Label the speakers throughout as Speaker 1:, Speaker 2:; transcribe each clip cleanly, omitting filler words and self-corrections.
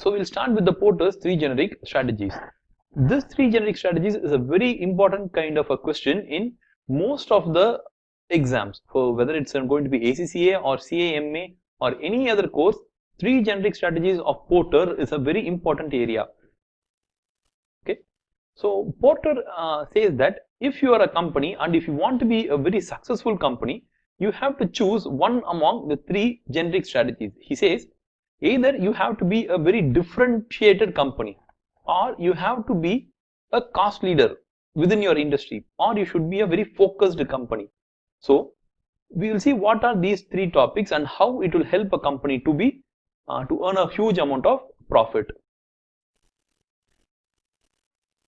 Speaker 1: So we'll start with the Porter's 3 generic strategies. This 3 generic strategies is a very important kind of a question in most of the exams. So whether it's going to be ACCA or CAMA or any other course, 3 generic strategies of Porter is a very important area. Okay. So Porter says that if you are a company and if you want to be a very successful company, you have to choose one among the 3 generic strategies. He says either you have to be a very differentiated company, or you have to be a cost leader within your industry, or you should be a very focused company. So we will see what are these 3 topics and how it will help a company to be to earn a huge amount of profit.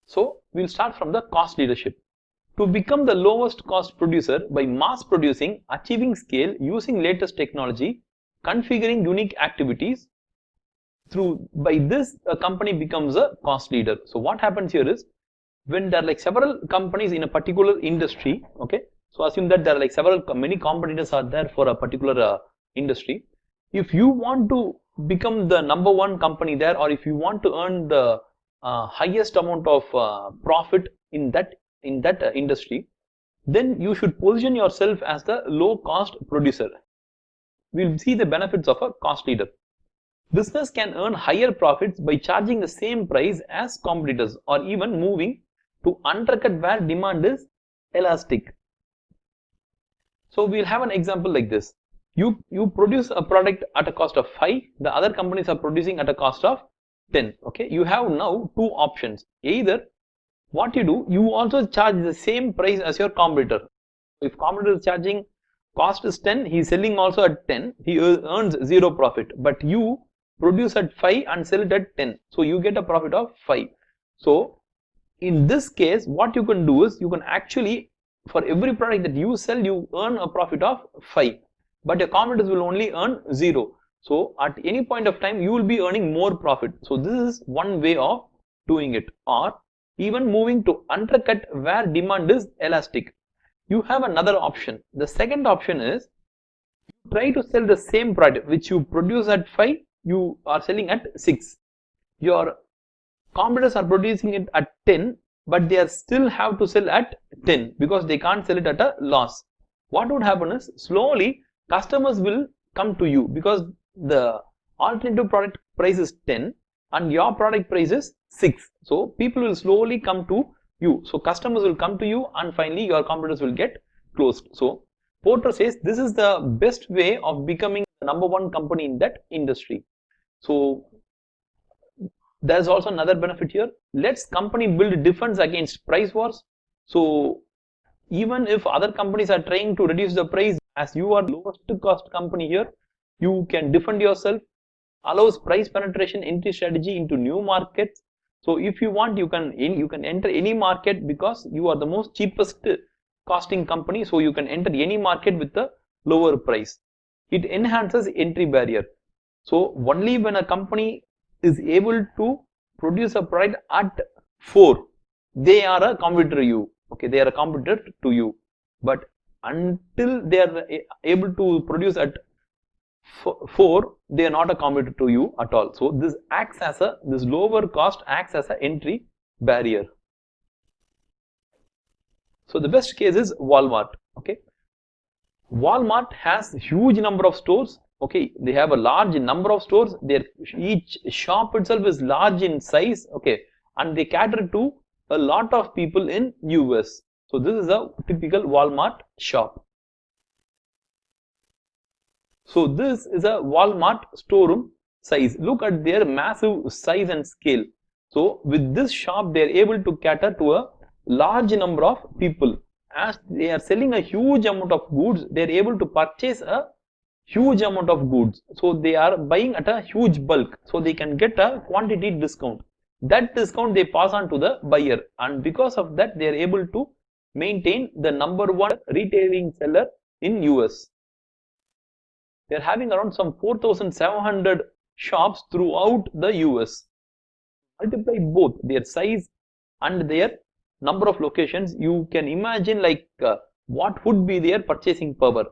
Speaker 1: So we'll start from the cost leadership. To become the lowest cost producer by mass producing, achieving scale, using latest technology, configuring unique activities, by this a company becomes a cost leader. So what happens here is, when there are like several companies in a particular industry, okay, so assume that there are like many competitors are there for a particular industry. If you want to become the #1 company there, or if you want to earn the highest amount of profit in that industry, then you should position yourself as the low cost producer. We'll see the benefits of a cost leader. Business can earn higher profits by charging the same price as competitors, or even moving to undercut where demand is elastic. So we'll have an example like this. You produce a product at a cost of 5, the other companies are producing at a cost of 10. Okay, you have now 2 options. Either what you do, you also charge the same price as your competitor. If competitor is charging cost is 10, he is selling also at 10, he earns 0 profit. But you produce at 5 and sell it at 10, so you get a profit of 5. So in this case, what you can do is, you can actually, for every product that you sell, you earn a profit of 5, but your competitors will only earn 0. So at any point of time, you will be earning more profit. So this is one way of doing it. Or even moving to undercut where demand is elastic. You have another option. The second option is, you try to sell the same product which you produce at 5, you are selling at 6. Your competitors are producing it at 10, but they still have to sell at 10 because they can't sell it at a loss. What would happen is, slowly customers will come to you because the alternative product price is 10 and your product price is 6. So people will slowly come to you. So customers will come to you and finally your competitors will get closed. So Porter says this is the best way of becoming the #1 company in that industry. So there's also another benefit here. Let's company build defense against price wars. So even if other companies are trying to reduce the price, as you are lowest cost company here, you can defend yourself. Allows price penetration entry strategy into new markets. So if you want, you can enter any market because you are the most cheapest costing company. So you can enter any market with a lower price. It enhances entry barrier. So only when a company is able to produce a product at 4, they are a competitor to you. Okay, they are a competitor to you. But until they are able to produce at 4, they are not a competitor to you at all. So this lower cost acts as an entry barrier. So the best case is Walmart. Okay, Walmart has huge number of stores. Okay, they have a large number of stores. Each shop itself is large in size. Okay, and they cater to a lot of people in US. So this is a typical Walmart shop. So this is a Walmart storeroom size. Look at their massive size and scale. So with this shop, they are able to cater to a large number of people. As they are selling a huge amount of goods, they are able to purchase a huge amount of goods. So they are buying at a huge bulk. So they can get a quantity discount. That discount they pass on to the buyer. And because of that, they are able to maintain the #1 retailing seller in US. They are having around some 4,700 shops throughout the US. Multiply both their size and their number of locations, you can imagine like what would be their purchasing power.